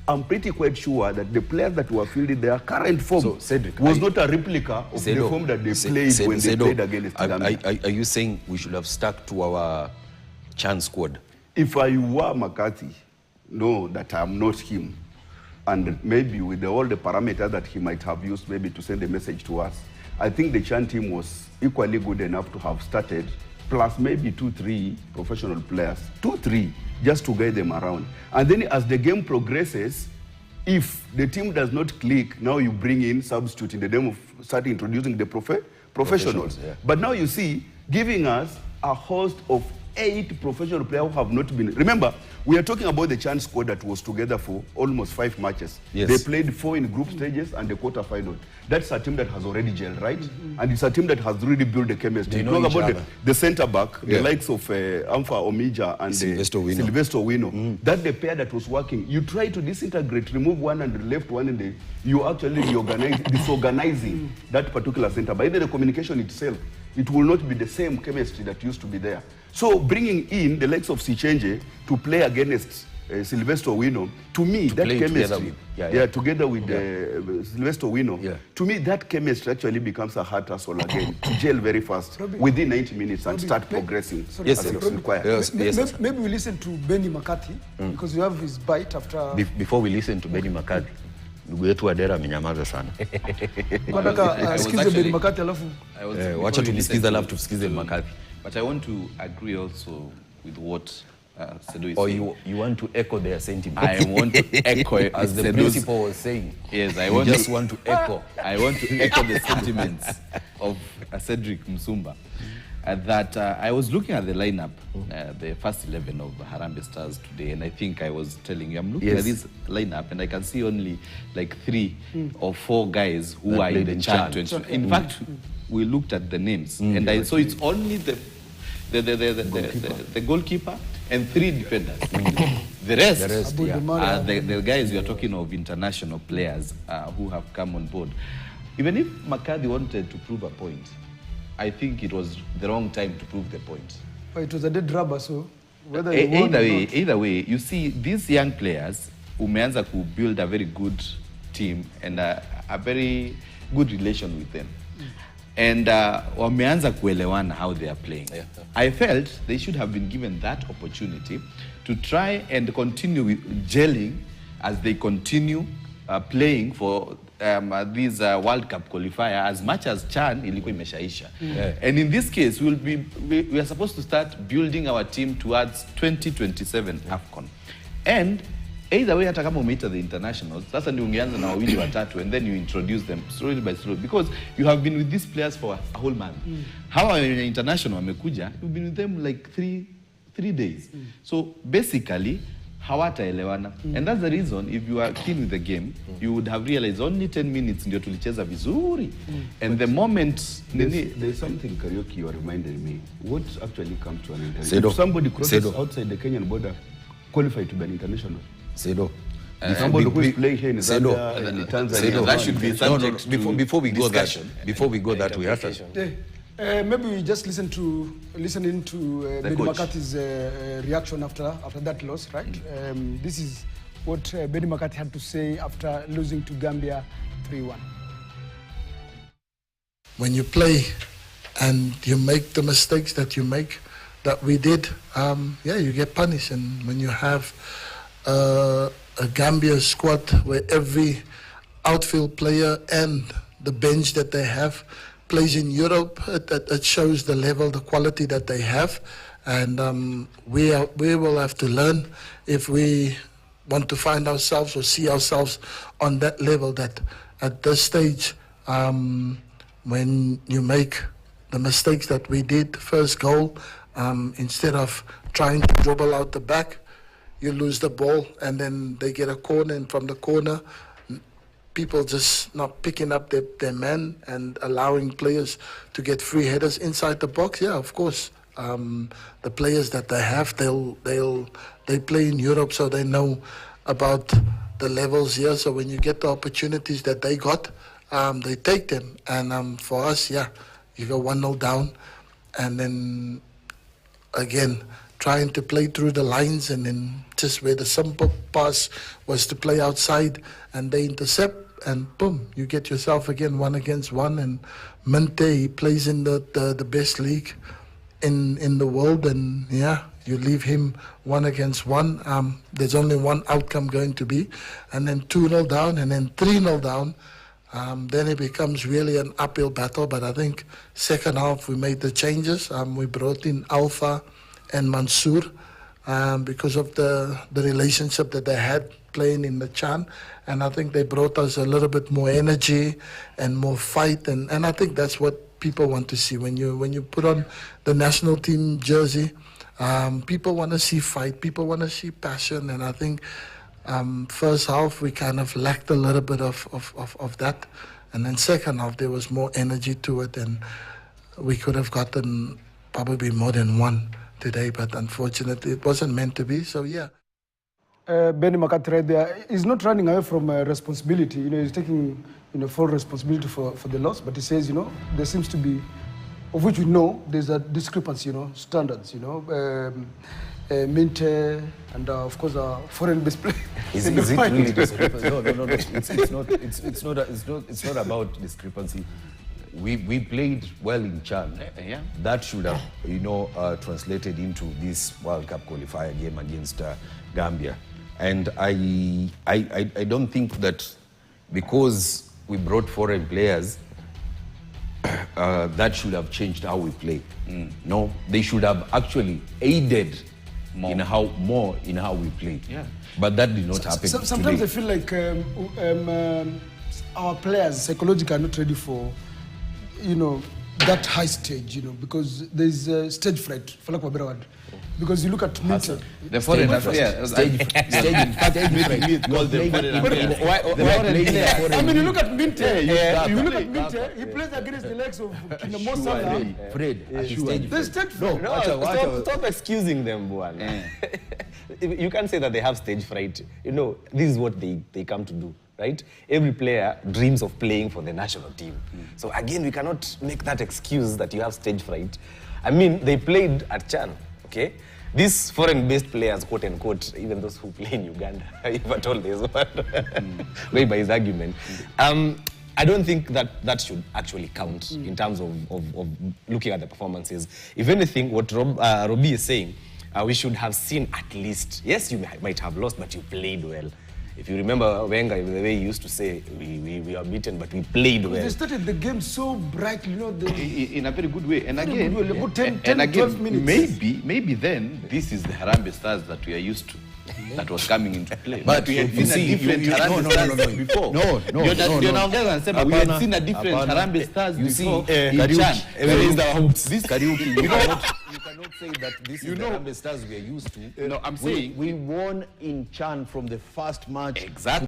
I'm pretty quite sure that the players that were fielded their current form was not a replica of the form that they played when they played against Gambia. Are you saying we should have stuck to our Chan squad? If I were McCarthy, know that I'm not him, and maybe with all the parameters that he might have used maybe to send a message to us, I think the Chan team was equally good enough to have started, plus maybe 2-3 professional players, 2-3, just to guide them around. And then as the game progresses, if the team does not click, now you bring in substitute in the name of starting introducing the professionals. Yeah. But now you see, giving us a host of 8 professional players who have not been. Remember, we are talking about the Chan squad that was together for almost 5 matches. Yes. They played 4 in group stages and the quarterfinal. That's a team that has already gelled, right? And it's a team that has really built the chemistry. Talk about the centre back, the likes of Amfa Omija and Sylvester Wino. That's the pair that was working. You try to disintegrate, remove one and left one, and you actually disorganizing that particular centre. By the communication itself, it will not be the same chemistry that used to be there. So bringing in the likes of Sichenje to play against Sylvester Wino, to me, that chemistry, together with Sylvester Wino, to me, that chemistry actually becomes a hard tussle again, to gel very fast, within 90 minutes and start progressing as it's required. Maybe we listen to Benny McCarthy, because you have his bite after... Before we listen to Benny McCarthy, ndugu yetu Adera amenyamaza sana. Benny McCarthy alafu. Wacha tumsikize alafu tusikize McCarthy. But I want to agree also with what Sedo is saying. Or you want to echo their sentiment? I want to echo as the principal was saying. Yes, I just want to echo. I want to echo the sentiments of Cedric Msumba. That I was looking at the lineup, the first 11 of Harambee Stars today, and I think I was telling you, I'm looking at this lineup, and I can see only like 3 or 4 guys who that are in the Chan. In fact, we looked at the names, and I saw it's only the goalkeeper and 3 defenders. The rest are the guys you are talking of, international players who have come on board. Even if Makadi wanted to prove a point, I think it was the wrong time to prove the point. But it was a dead rubber, so whether either way, you see these young players umeanza to build a very good team and a very good relation with them. And wameanza kuelewana how they are playing. I felt they should have been given that opportunity to try and continue with gelling as they continue playing for these World Cup qualifier, as much as Chan ilikuwa imeshaisha. And in this case, we are supposed to start building our team towards 2027 AFCON. And either way, hata kama umeita the internationals, sasa ndio ungeanza na wawili watatu, and then you introduce them slowly by slowly, because you have been with these players for a whole month. How are you international wamekuja? You've been with them like three days. So basically, hawataelewana. And that's the reason, if you are keen with the game, you would have realized only 10 minutes ndio tulicheza vizuri. And the moment... There's something, Karaoke, you are reminding me. What actually comes to an international? If somebody crosses outside the Kenyan border, qualified to be an international. Sedo. Somebody who is playing here in Zambia and Tanzania. That should be subject to before we go that, we have to... maybe we just listen to Benny McCarthy's reaction after that loss, right? This is what Benny McCarthy had to say after losing to Gambia 3-1. When you play and you make the mistakes that you make, that we did, you get punished. And when you have a Gambia squad where every outfield player and the bench that they have plays in Europe, it shows the level, the quality that they have. And we will have to learn if we want to find ourselves or see ourselves on that level, that at this stage, when you make the mistakes that we did, first goal, instead of trying to dribble out the back, you lose the ball and then they get a corner, and from the corner, people just not picking up their men and allowing players to get free headers inside the box. Yeah, of course. The players that they have, they play in Europe, so they know about the levels here. So when you get the opportunities that they got, they take them. And for us, you go 1-0 down, and then again trying to play through the lines, and then just where the simple pass was to play outside and they intercept, and boom, you get yourself again 1 against 1. And Minte, he plays in the best league in the world, and yeah, you leave him 1 against 1. There's only one outcome going to be, and then 2-0 down, and then 3-0 down. Then it becomes really an uphill battle. But I think second half we made the changes. We brought in Alpha and Mansour because of the relationship that they had playing in the Chan, and I think they brought us a little bit more energy and more fight, and I think that's what people want to see when you put on the national team jersey. People want to see fight, people want to see passion, and I think first half we kind of lacked a little bit of that, and then second half there was more energy to it, and we could have gotten probably more than one today, but unfortunately it wasn't meant to be. So yeah. Benny McCarthy right there is not running away from responsibility. He's taking full responsibility for the loss, but he says there seems to be, of which we know there's a discrepancy, standards, Minte and of course foreign-based players. Is it really discrepancy? No. It's not about discrepancy. We played well in Chan. Yeah. That should have, translated into this World Cup qualifier game against Gambia. And I don't think that because we brought foreign players, that should have changed how we play. No, they should have actually aided in how we play. Yeah. But that did not happen. Sometimes today. I feel like our players psychologically are not ready for that high stage, because there's stage fright, for lack of a better word. Because you look at Minte. The foreign affairs. I mean, you look at Minte. He plays against the legs of Mombasa. Fred, There's stage fright. Stop excusing them, Buan. You can't say that they have stage fright. This is what they come to do, right? Every player dreams of playing for the national team. So again, we cannot make that excuse that you have stage fright. I mean, they played at Chan, okay? These foreign-based players, quote unquote, even those who play in Uganda, if at all there's one, going by his argument, I don't think that should actually count in terms of looking at the performances. If anything, what Robbie is saying, we should have seen at least, yes, you might have lost, but you played well. If you remember Wenger, the way he used to say, we are beaten, but we played well. They started the game so brightly, in a very good way. And again, about 10, 12 minutes. maybe then this is the Harambee Stars that we are used to. That was coming into play. But we had seen a different Harambee Stars before. No. We had seen a different Harambee Stars before. This karaoke, you cannot say that this is the Harambee Stars we are used to. I'm saying we won in Chan from the first match. Exactly.